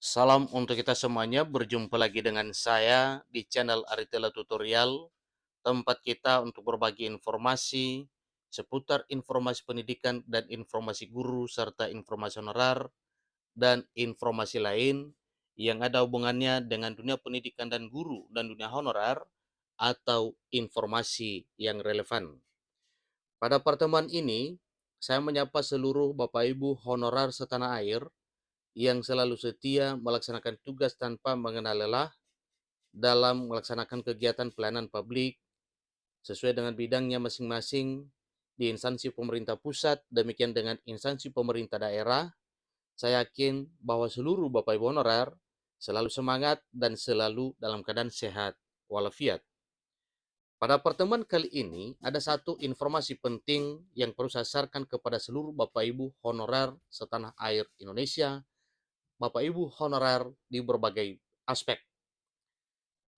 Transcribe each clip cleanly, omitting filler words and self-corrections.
Salam untuk kita semuanya, berjumpa lagi dengan saya di channel Aritella Tutorial, tempat kita untuk berbagi informasi seputar informasi pendidikan dan informasi guru serta informasi honorer dan informasi lain yang ada hubungannya dengan dunia pendidikan dan guru dan dunia honorer atau informasi yang relevan. Pada pertemuan ini, saya menyapa seluruh Bapak Ibu honorer setanah air yang selalu setia melaksanakan tugas tanpa mengenal lelah dalam melaksanakan kegiatan pelayanan publik sesuai dengan bidangnya masing-masing di instansi pemerintah pusat, demikian dengan instansi pemerintah daerah. Saya yakin bahwa seluruh Bapak Ibu honorer selalu semangat dan selalu dalam keadaan sehat walafiat. Pada pertemuan kali ini, ada satu informasi penting yang perlu saya sarankan kepada seluruh Bapak Ibu honorer setanah air Indonesia, Bapak Ibu honorer di berbagai aspek.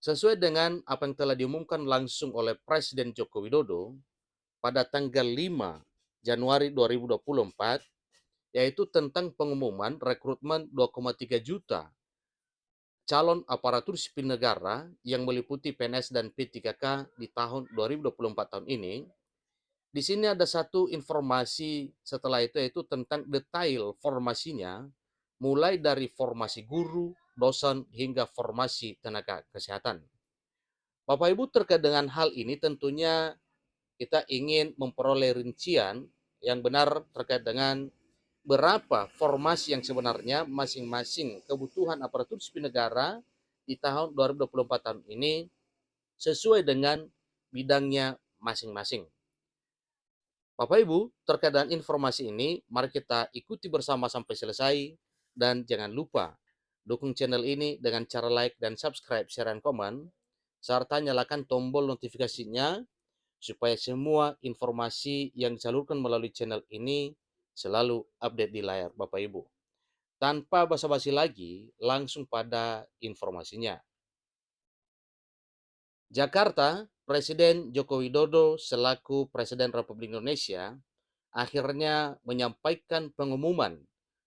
Sesuai dengan apa yang telah diumumkan langsung oleh Presiden Joko Widodo pada tanggal 5 Januari 2024, yaitu tentang pengumuman rekrutmen 2,3 juta calon aparatur sipil negara yang meliputi PNS dan P3K di tahun 2024 tahun ini. Di sini ada satu informasi setelah itu, yaitu tentang detail formasinya, mulai dari formasi guru, dosen, hingga formasi tenaga kesehatan. Bapak Ibu, terkait dengan hal ini tentunya kita ingin memperoleh rincian yang benar terkait dengan berapa formasi yang sebenarnya masing-masing kebutuhan aparatur sipil negara di tahun 2024 tahun ini sesuai dengan bidangnya masing-masing. Bapak Ibu, terkait dengan informasi ini, mari kita ikuti bersama sampai selesai dan jangan lupa dukung channel ini dengan cara like dan subscribe, share, dan komen, serta nyalakan tombol notifikasinya supaya semua informasi yang disalurkan melalui channel ini selalu update di layar Bapak Ibu. Tanpa basa-basi lagi, langsung pada informasinya. Jakarta, Presiden Joko Widodo selaku Presiden Republik Indonesia akhirnya menyampaikan pengumuman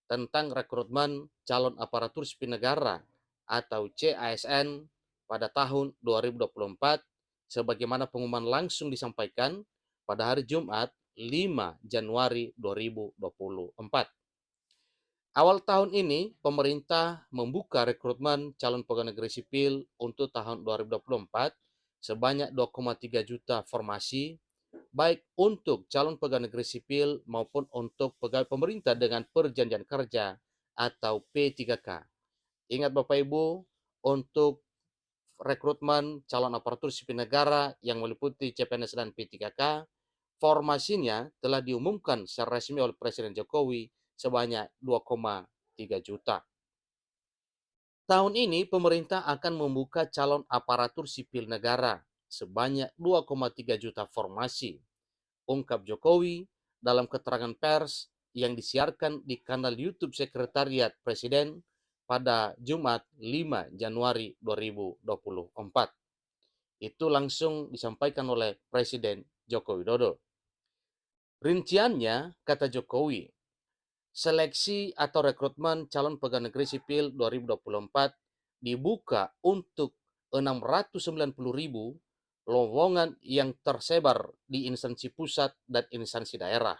tentang rekrutmen calon aparatur sipil negara atau CASN pada tahun 2024 sebagaimana pengumuman langsung disampaikan pada hari Jumat 5 Januari 2024. Awal tahun ini, pemerintah membuka rekrutmen calon pegawai negeri sipil untuk tahun 2024 sebanyak 2,3 juta formasi, baik untuk calon pegawai negeri sipil maupun untuk pegawai pemerintah dengan perjanjian kerja atau P3K. Ingat Bapak Ibu, untuk rekrutmen calon aparatur sipil negara yang meliputi CPNS dan P3K, formasinya telah diumumkan secara resmi oleh Presiden Jokowi sebanyak 2,3 juta. Tahun ini pemerintah akan membuka calon aparatur sipil negara sebanyak 2,3 juta formasi, ungkap Jokowi dalam keterangan pers yang disiarkan di kanal YouTube Sekretariat Presiden pada Jumat 5 Januari 2024. Itu langsung disampaikan oleh Presiden Joko Widodo. Rinciannya, kata Jokowi, seleksi atau rekrutmen calon pegawai negeri sipil 2024 dibuka untuk 690.000 lowongan yang tersebar di instansi pusat dan instansi daerah.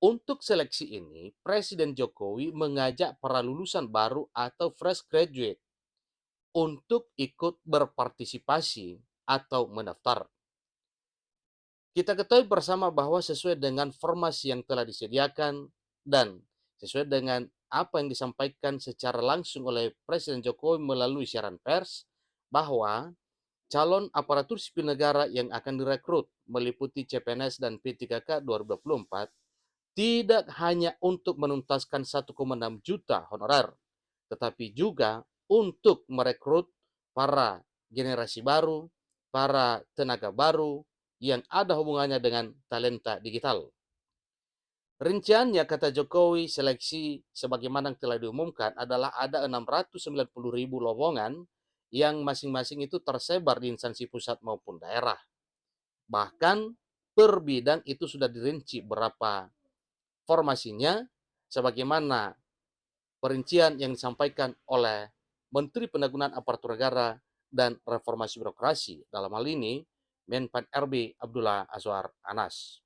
Untuk seleksi ini, Presiden Jokowi mengajak para lulusan baru atau fresh graduate untuk ikut berpartisipasi atau mendaftar. Kita ketahui bersama bahwa sesuai dengan formasi yang telah disediakan dan sesuai dengan apa yang disampaikan secara langsung oleh Presiden Jokowi melalui siaran pers, bahwa calon aparatur sipil negara yang akan direkrut meliputi CPNS dan P3K 2024 tidak hanya untuk menuntaskan 1,6 juta honorer, tetapi juga untuk merekrut para generasi baru, para tenaga baru yang ada hubungannya dengan talenta digital. Rinciannya, kata Jokowi, seleksi sebagaimana yang telah diumumkan adalah ada 690.000 lowongan yang masing-masing itu tersebar di instansi pusat maupun daerah. Bahkan per bidang itu sudah dirinci berapa formasinya, sebagaimana perincian yang disampaikan oleh Menteri Pendagunan Aparatur Negara dan Reformasi Birokrasi, dalam hal ini Menpan RB Abdullah Azwar Anas.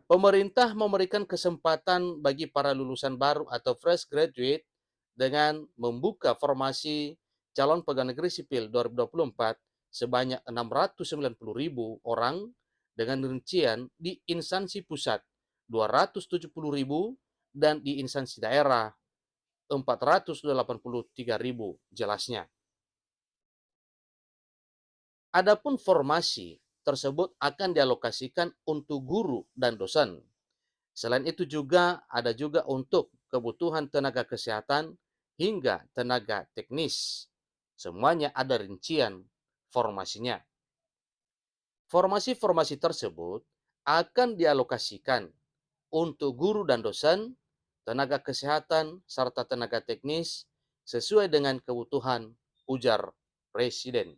Pemerintah memberikan kesempatan bagi para lulusan baru atau fresh graduate dengan membuka formasi calon pegawai negeri sipil 2024 sebanyak 690.000 orang dengan rincian di instansi pusat 270.000 dan di instansi daerah 483.000 jelasnya. Adapun formasi tersebut akan dialokasikan untuk guru dan dosen. Selain itu juga ada juga untuk kebutuhan tenaga kesehatan hingga tenaga teknis. Semuanya ada rincian formasinya. Formasi-formasi tersebut akan dialokasikan untuk guru dan dosen, tenaga kesehatan, serta tenaga teknis sesuai dengan kebutuhan, ujar Presiden.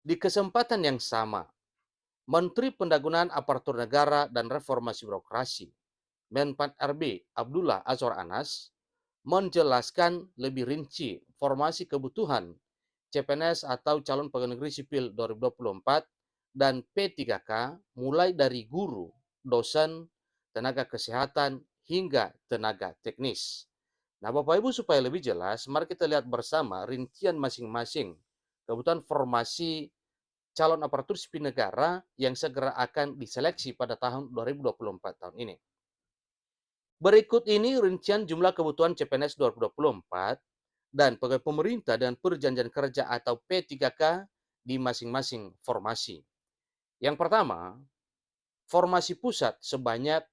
Di kesempatan yang sama, Menteri Pendagunan Aparatur Negara dan Reformasi Birokrasi Menpan RB Abdullah Azwar Anas menjelaskan lebih rinci formasi kebutuhan CPNS atau calon pegawai negeri sipil 2024 dan P3K mulai dari guru, dosen, tenaga kesehatan, hingga tenaga teknis. Nah, Bapak Ibu, supaya lebih jelas, mari kita lihat bersama rincian masing-masing kebutuhan formasi calon aparatur sipil negara yang segera akan diseleksi pada tahun 2024 tahun ini. Berikut ini rincian jumlah kebutuhan CPNS 2024 dan pegawai pemerintah dan perjanjian kerja atau P3K di masing-masing formasi. Yang pertama, formasi pusat sebanyak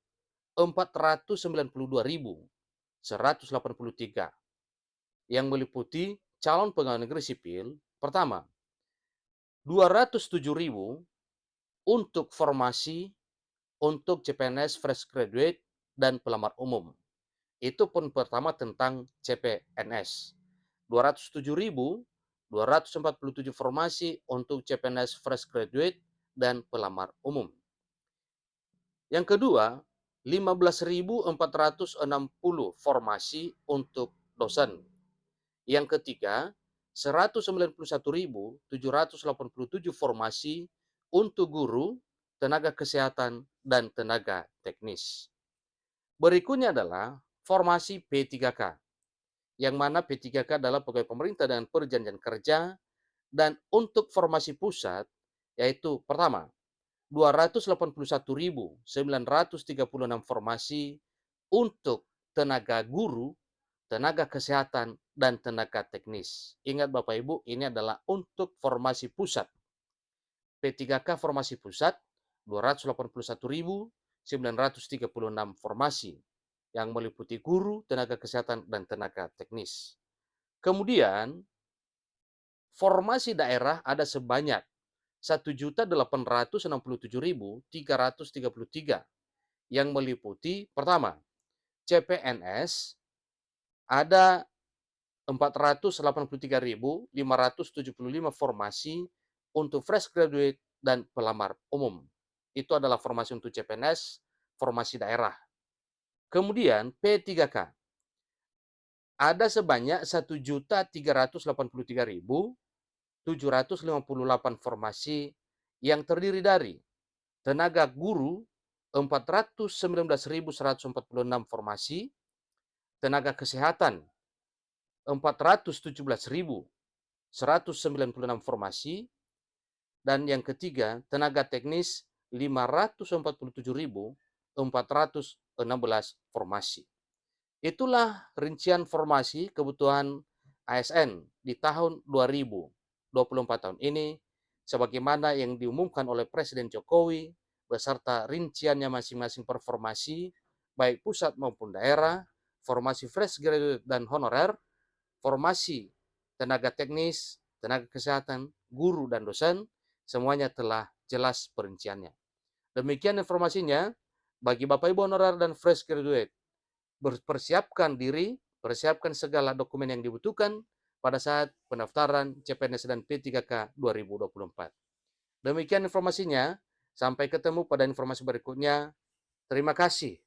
492.183 yang meliputi calon pegawai negeri sipil. Pertama, 207.000 untuk formasi untuk CPNS fresh graduate dan pelamar umum. Itu pun pertama tentang CPNS. 207.247 formasi untuk CPNS fresh graduate dan pelamar umum. Yang kedua, 15.460 formasi untuk dosen. Yang ketiga, 191.787 formasi untuk guru, tenaga kesehatan, dan tenaga teknis. Berikutnya adalah formasi P3K, yang mana P3K adalah pegawai pemerintah dengan perjanjian kerja, dan untuk formasi pusat, yaitu pertama, 281.936 formasi untuk tenaga guru, tenaga kesehatan, dan tenaga teknis. Ingat Bapak Ibu, ini adalah untuk formasi pusat. P3K formasi pusat, 281.936 formasi yang meliputi guru, tenaga kesehatan, dan tenaga teknis. Kemudian, formasi daerah ada sebanyak 1.867.333 yang meliputi pertama, CPNS ada 483.575 formasi untuk fresh graduate dan pelamar umum. Itu adalah formasi untuk CPNS, formasi daerah. Kemudian P3K ada sebanyak 1.383.758 formasi yang terdiri dari tenaga guru 419.146 formasi, tenaga kesehatan 417.196 formasi, dan yang ketiga tenaga teknis 547.416 formasi. Itulah rincian formasi kebutuhan ASN di tahun 2024 tahun ini, sebagaimana yang diumumkan oleh Presiden Jokowi beserta rinciannya masing-masing per formasi, baik pusat maupun daerah, formasi fresh graduate dan honorer, formasi tenaga teknis, tenaga kesehatan, guru, dan dosen, semuanya telah jelas perinciannya. Demikian informasinya bagi Bapak Ibu honorer dan fresh graduate. Persiapkan diri, persiapkan segala dokumen yang dibutuhkan pada saat pendaftaran CPNS dan P3K 2024. Demikian informasinya, sampai ketemu pada informasi berikutnya. Terima kasih.